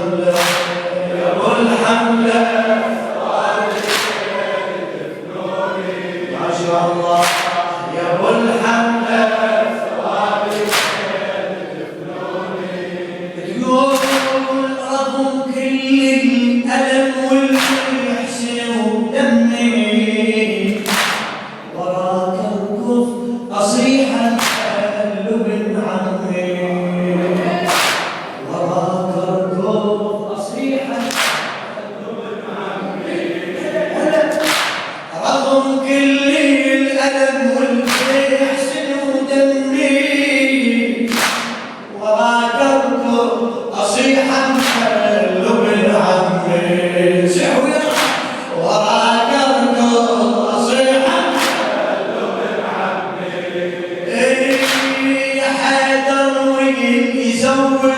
الحملة يا ابو الحملة ما شاء الله يا ابو الحملة تقول رغم كل الألم والحزن ودمي وراك اركض اصيح قلب عمي وراك اركض اصيح قلب عمي رغم كل الألم والحزن ودمي وراك اركض اصيح قلب عمي سحويا وراك اركض اصيح قلب عمي يا حيدر وين يزود